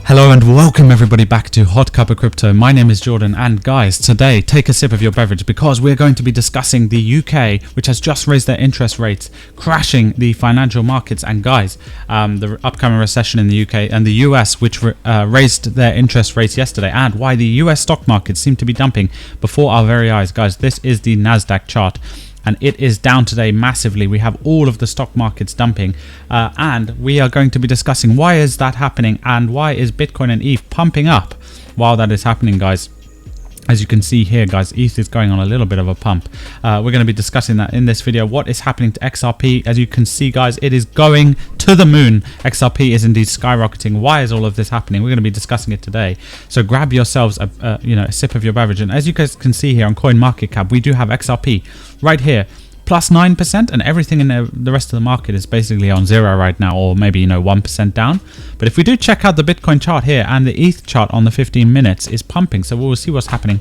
Hello and welcome everybody back to HotCuppaCrypto. My name is Jordan, and guys, today take a sip of your beverage because we're going to be discussing the UK, which has just raised their interest rates, crashing the financial markets, and guys, the upcoming recession in the UK, and the US, which raised their interest rates yesterday, and why the US stock market seem to be dumping before our very eyes. Guys, this is the Nasdaq chart, and it is down today massively. We have all of the stock markets dumping, and we are going to be discussing why is that happening and why is Bitcoin and ETH pumping up while that is happening, guys. As you can see here, guys, ETH is going on a little bit of a pump. We're going to be discussing that in this video. What is happening to XRP? As you can see, guys, it is going to the moon. XRP is indeed skyrocketing. Why is all of this happening? We're going to be discussing it today. So grab yourselves a sip of your beverage. And as you guys can see here on CoinMarketCap, we do have XRP right here, plus 9%, and everything in the rest of the market is basically on zero right now, or maybe 1% down. But if we do check out the Bitcoin chart here, and the ETH chart on the 15 minutes is pumping, so we'll see what's happening.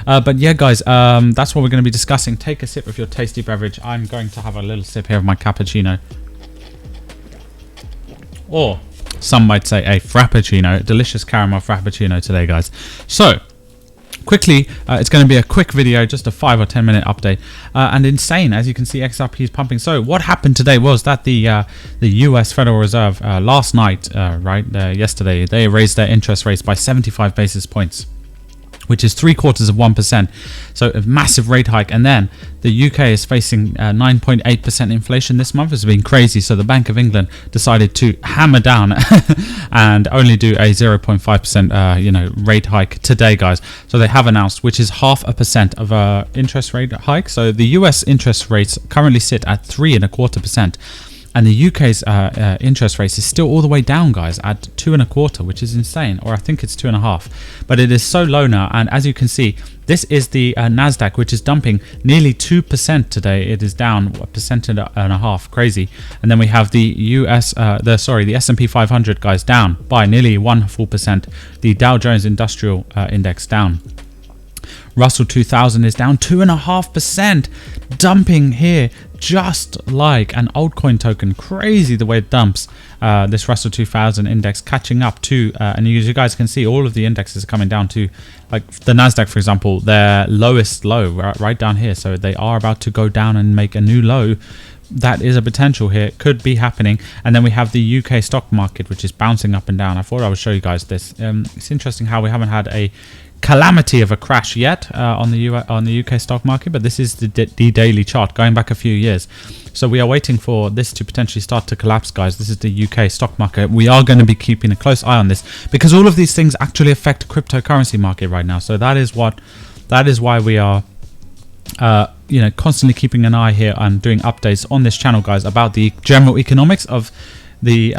But yeah, guys, that's what we're going to be discussing. Take a sip of your tasty beverage. I'm going to have a little sip here of my cappuccino, or some might say a frappuccino. Delicious caramel frappuccino today, guys. So quickly, it's going to be a quick video, just a 5 or 10 minute update, and insane. As you can see, XRP is pumping. So what happened today was that the US Federal Reserve last night, yesterday, they raised their interest rates by 75 basis points, which is 0.75%. So a massive rate hike. And then the UK is facing 9.8% inflation this month. It's been crazy. So the Bank of England decided to hammer down and only do a 0.5% rate hike today, guys. So they have announced, which is 0.5% of a interest rate hike. So the US interest rates currently sit at 3.25%. And the UK's interest rate is still all the way down, guys, at 2.25%, which is insane. Or I think it's 2.5%. But it is so low now. And as you can see, this is the Nasdaq, which is dumping nearly 2% today. It is down 1.5%, crazy. And then we have the the S&P 500, guys, down by nearly 1%. The Dow Jones Industrial Index down. Russell 2000 is down 2.5%, dumping here just like an altcoin token. Crazy the way it dumps. This Russell 2000 index catching up to, and you guys can see all of the indexes are coming down to, like the Nasdaq, for example, their lowest low right down here. So they are about to go down and make a new low. That is a potential here, could be happening. And then we have the UK stock market, which is bouncing up and down. I thought I would show you guys this. It's interesting how we haven't had a calamity of a crash yet on the UK stock market, but this is the daily chart going back a few years. So we are waiting for this to potentially start to collapse, guys. This is the UK stock market. We are going to be keeping a close eye on this because all of these things actually affect cryptocurrency market right now. So that is why we are constantly keeping an eye here and doing updates on this channel, guys, about the general economics of the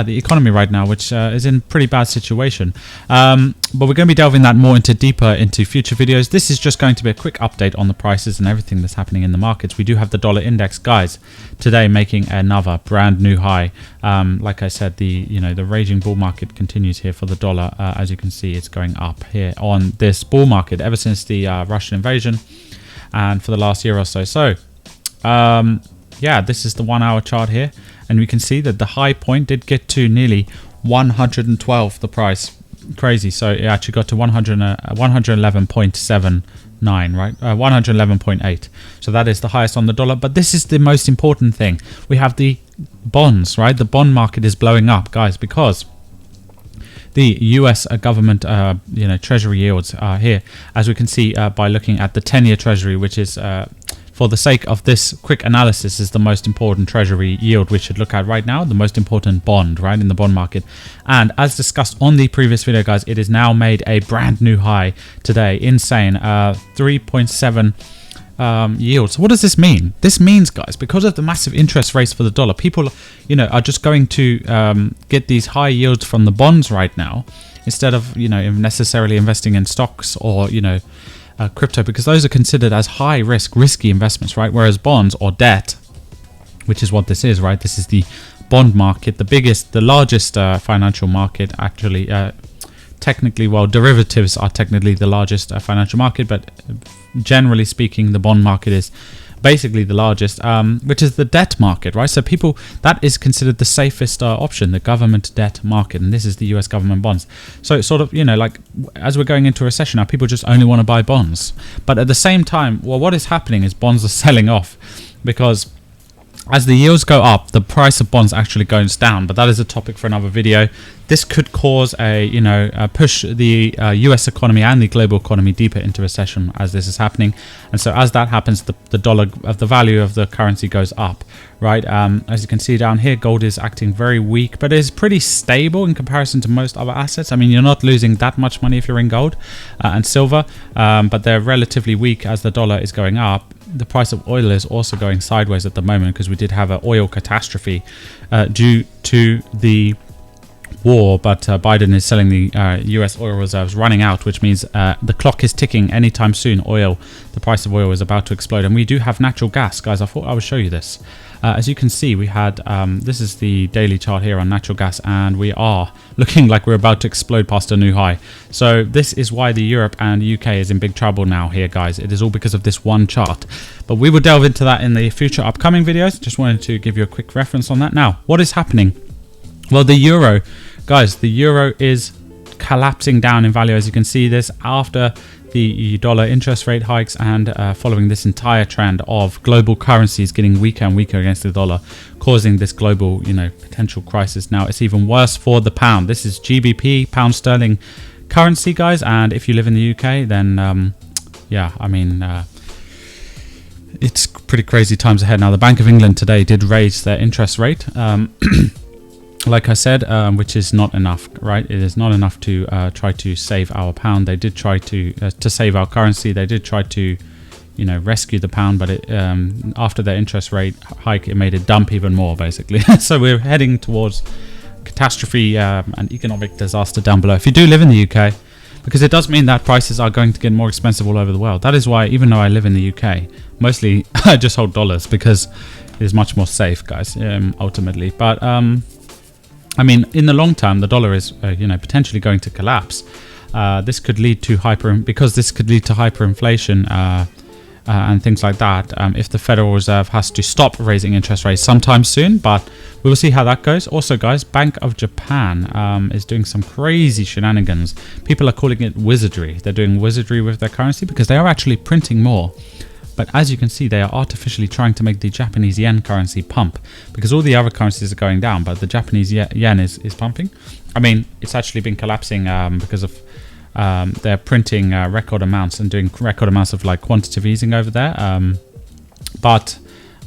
economy right now, which is in pretty bad situation. But we're going to be delving that more deeper into future videos. This is just going to be a quick update on the prices and everything that's happening in the markets. We do have the dollar index, guys, today making another brand new high. Like I said, the raging bull market continues here for the dollar. As you can see, it's going up here on this bull market ever since the Russian invasion and for the last year or so. So yeah, this is the 1 hour chart here, and we can see that the high point did get to nearly 112, the price. Crazy. So it actually got to 111.79, right? 111.8. So that is the highest on the dollar. But this is the most important thing. We have the bonds, right? The bond market is blowing up, guys, because the US government, treasury yields are here, as we can see by looking at the 10-year treasury, which is for the sake of this quick analysis, is the most important treasury yield we should look at right now, the most important bond, right, in the bond market. And as discussed on the previous video, guys, it has now made a brand new high today. Insane. 3.7 yield. So what does this mean? This means, guys, because of the massive interest rates for the dollar, people are just going to get these high yields from the bonds right now, instead of necessarily investing in stocks or crypto, because those are considered as high risk, risky investments, right? Whereas bonds or debt, which is what this is, right? This is the bond market, the largest financial market, actually. Technically, well, derivatives are technically the largest financial market, but generally speaking, the bond market is basically the largest, which is the debt market, right? So people, that is considered the safest option, the government debt market, and this is the US government bonds. So it's sort of, you know, like as we're going into a recession now, people just only want to buy bonds. But at the same time, well, what is happening is bonds are selling off, because as the yields go up, the price of bonds actually goes down. But that is a topic for another video. This could cause push the US economy and the global economy deeper into recession as this is happening. And so as that happens, the dollar, the value of the currency goes up, right? As you can see down here, gold is acting very weak, but it's pretty stable in comparison to most other assets. I mean, you're not losing that much money if you're in gold and silver, but they're relatively weak as the dollar is going up. The price of oil is also going sideways at the moment because we did have an oil catastrophe due to the war, but Biden is selling the US oil reserves running out, which means the clock is ticking anytime soon. The price of oil is about to explode. And we do have natural gas, guys. I thought I would show you this. As you can see, we had this is the daily chart here on natural gas, and we are looking like we're about to explode past a new high. So this is why the Europe and UK is in big trouble now here, guys. It is all because of this one chart, but we will delve into that in the future upcoming videos. Just wanted to give you a quick reference on that. Now, what is happening? Well, the euro, guys, the euro is collapsing down in value. As you can see, this after the dollar interest rate hikes and following this entire trend of global currencies getting weaker and weaker against the dollar, causing this global, potential crisis. Now it's even worse for the pound. This is GBP, pound sterling currency, guys. And if you live in the UK, then yeah, I mean, it's pretty crazy times ahead. Now the Bank of England today did raise their interest rate. Like I said, which is not enough, right? It is not enough to try to save our pound. They did try to save our currency. They did try to, rescue the pound, but it, after their interest rate hike, it made it dump even more, basically. So we're heading towards catastrophe and economic disaster down below. If you do live in the UK, because it does mean that prices are going to get more expensive all over the world. That is why, even though I live in the UK, mostly I just hold dollars because it is much more safe, guys, ultimately. But I mean, in the long term, the dollar is, potentially going to collapse. This could lead to hyperinflation and things like that. If the Federal Reserve has to stop raising interest rates sometime soon, but we will see how that goes. Also, guys, Bank of Japan is doing some crazy shenanigans. People are calling it wizardry. They're doing wizardry with their currency because they are actually printing more. But as you can see, they are artificially trying to make the Japanese yen currency pump because all the other currencies are going down, but the Japanese yen is pumping. I mean, it's actually been collapsing because of they're printing record amounts and doing record amounts of like quantitative easing over there. But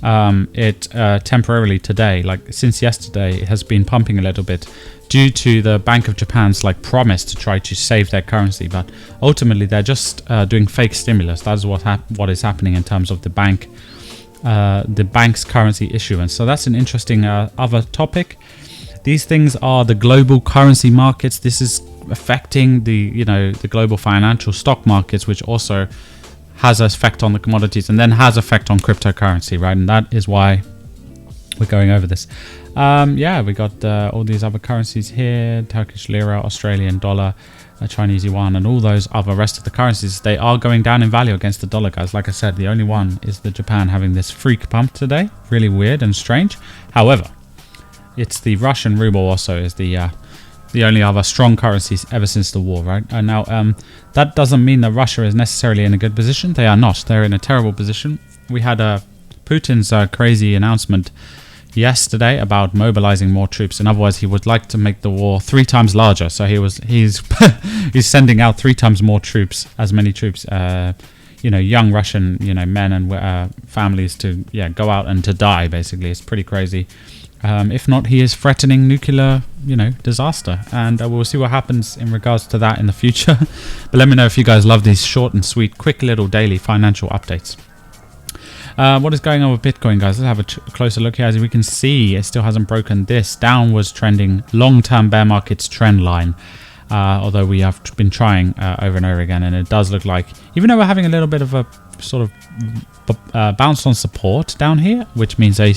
it temporarily today, like since yesterday, it has been pumping a little bit due to the Bank of Japan's promise to try to save their currency, but ultimately they're just doing fake stimulus. That is what is happening in terms of the bank's currency issuance. So that's an interesting other topic. These things are the global currency markets. This is affecting the the global financial stock markets, which also has an effect on the commodities and then has effect on cryptocurrency, right? And that is why we're going over this. Yeah, we got all these other currencies here: Turkish lira, Australian dollar, Chinese yuan, and all those other rest of the currencies. They are going down in value against the dollar, guys. Like I said, the only one is the Japan having this freak pump today. Really weird and strange. However, it's the Russian ruble also is the only other strong currencies ever since the war, right? Now, that doesn't mean that Russia is necessarily in a good position. They are not. They're in a terrible position. We had Putin's crazy announcement yesterday about mobilizing more troops. In other words, he would like to make the war 3 times larger. So he's he's sending out 3 times more troops, as many troops, young Russian, men and families to go out and to die. Basically, it's pretty crazy. If not, he is threatening nuclear, disaster, and we'll see what happens in regards to that in the future. But let me know if you guys love these short and sweet, quick little daily financial updates. What is going on with Bitcoin, guys? Let's have a closer look here. As we can see, it still hasn't broken this downwards trending long-term bear market's trend line. Although we have been trying over and over again, and it does look like, even though we're having a little bit of a sort of bounce on support down here, which means a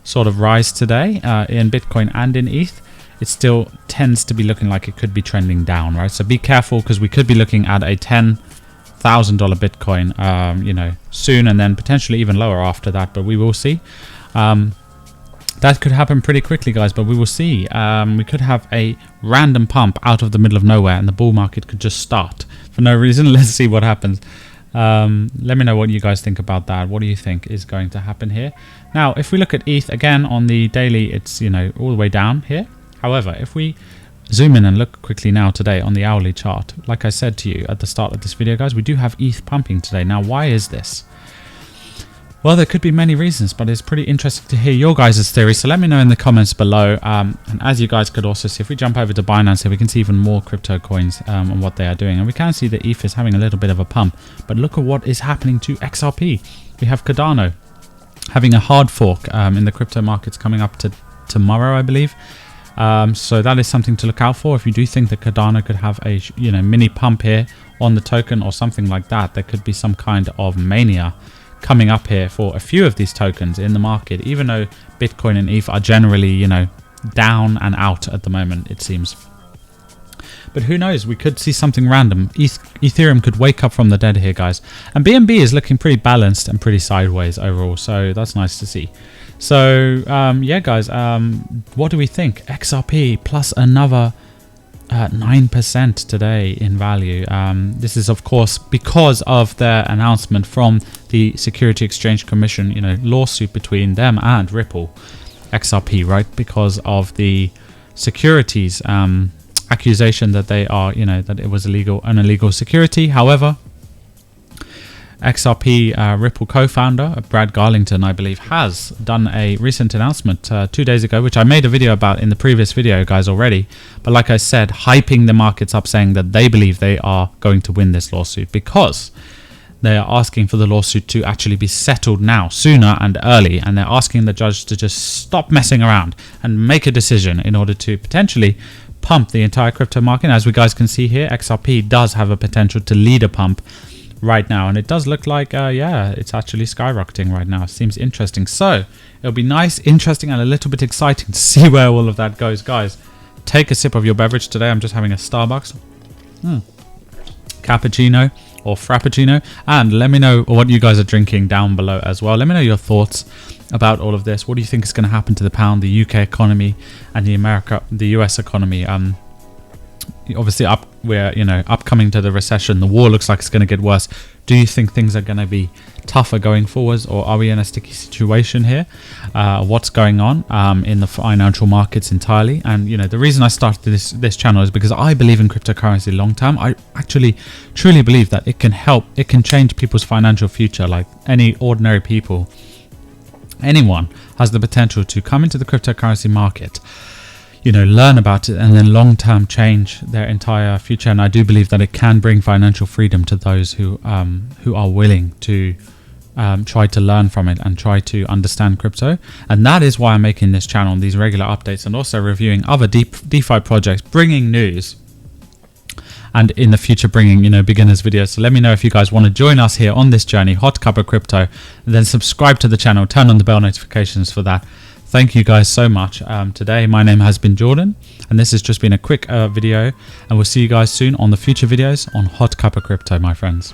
sort of rise today in Bitcoin and in ETH, it still tends to be looking like it could be trending down, right? So be careful, because we could be looking at a 10 $1,000 Bitcoin, you know, soon, and then potentially even lower after that, but we will see. That could happen pretty quickly, guys, but we will see. We could have a random pump out of the middle of nowhere and the bull market could just start for no reason. Let's see what happens. Let me know what you guys think about that. What do you think is going to happen here? Now, if we look at ETH again on the daily, it's, you know, all the way down here. However, if we zoom in and look quickly now today on the hourly chart, like I said to you at the start of this video, guys, we do have ETH pumping today. Now, why is this? Well, there could be many reasons, but it's pretty interesting to hear your guys' theory. So let me know in the comments below. And as you guys could also see, if we jump over to Binance here, we can see even more crypto coins and what they are doing. And we can see that ETH is having a little bit of a pump. But look at what is happening to XRP. We have Cardano having a hard fork in the crypto markets coming up to tomorrow, I believe. So that is something to look out for. If you do think that Cardano could have a mini pump here on the token or something like that, there could be some kind of mania coming up here for a few of these tokens in the market, even though Bitcoin and ETH are generally, you know, down and out at the moment, it seems. But who knows, we could see something random. Ethereum could wake up from the dead here, guys. And BNB is looking pretty balanced and pretty sideways overall, so that's nice to see. So yeah, guys, what do we think? XRP plus another 9% today in value. This is of course because of their announcement from the Security Exchange Commission, you know, lawsuit between them and Ripple XRP, right? Because of the securities accusation that they are, you know, that it was an illegal security. However, XRP Ripple co-founder Brad Garlington, I believe, has done a recent announcement 2 days ago, which I made a video about in the previous video, guys, already. But like I said, hyping the markets up, saying that they believe they are going to win this lawsuit because they are asking for the lawsuit to actually be settled now, sooner and early. And they're asking the judge to just stop messing around and make a decision in order to potentially pump the entire crypto market. As we guys can see here, XRP does have a potential to lead a pump right now, and it does look like yeah, it's actually skyrocketing right now. It seems interesting, so it'll be nice, interesting, and a little bit exciting to see where all of that goes. Guys, take a sip of your beverage. Today I'm just having a Starbucks cappuccino or frappuccino, and let me know what you guys are drinking down below as well. Let me know your thoughts about all of this. What do you think is going to happen to the pound, the UK economy, and the US economy? Obviously we're, you know, upcoming to the recession. The war looks like it's going to get worse. Do you think things are going to be tougher going forwards, or are we in a sticky situation here? What's going on in the financial markets entirely? And you know, the reason I started this channel is because I believe in cryptocurrency long term. I actually truly believe that it can help, it can change people's financial future. Like any ordinary people, anyone has the potential to come into the cryptocurrency market, you know, learn about it, and then long-term change their entire future. And I do believe that it can bring financial freedom to those who are willing to try to learn from it and try to understand crypto. And that is why I'm making this channel, these regular updates, and also reviewing other DeFi projects, bringing news, and in the future bringing, you know, beginners videos. So let me know if you guys want to join us here on this journey, HotCuppaCrypto, and then subscribe to the channel, turn on the bell notifications for that. Thank you guys so much. Today my name has been Jordan, and this has just been a quick video, and we'll see you guys soon on the future videos on HotCuppaCrypto, my friends.